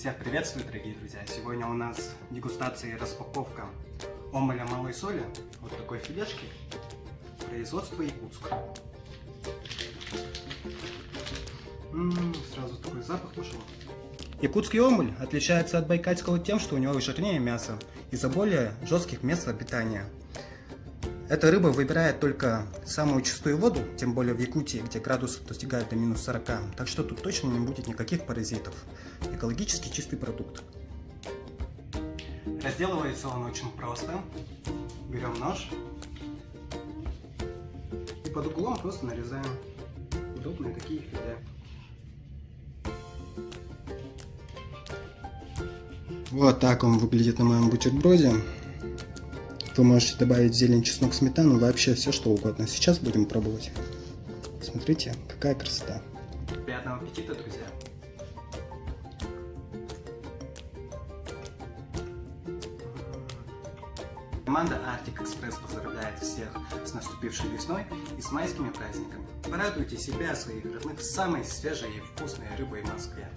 Всех приветствую, дорогие друзья! Сегодня у нас дегустация и распаковка омеля малой соли. Вот такой филешки. Производство Якутск. Сразу такой запах пошел. Якутский омель отличается от байкальского тем, что у него жирнее мясо из-за более жестких мест обитания. Эта рыба выбирает только самую чистую воду, тем более в Якутии, где градусов достигает до минус 40, так что тут точно не будет никаких паразитов. Экологически чистый продукт. Разделывается он очень просто. Берем нож и под углом просто нарезаем удобные такие филе. Вот так он выглядит на моем бутерброде. Вы можете добавить зелень, чеснок, сметану, вообще все что угодно. Сейчас будем пробовать. Смотрите, какая красота. Приятного аппетита, друзья. Команда Arctic Express поздравляет всех с наступившей весной и с майскими праздниками. Порадуйте себя, своих родных, самой свежей и вкусной рыбой в Москве.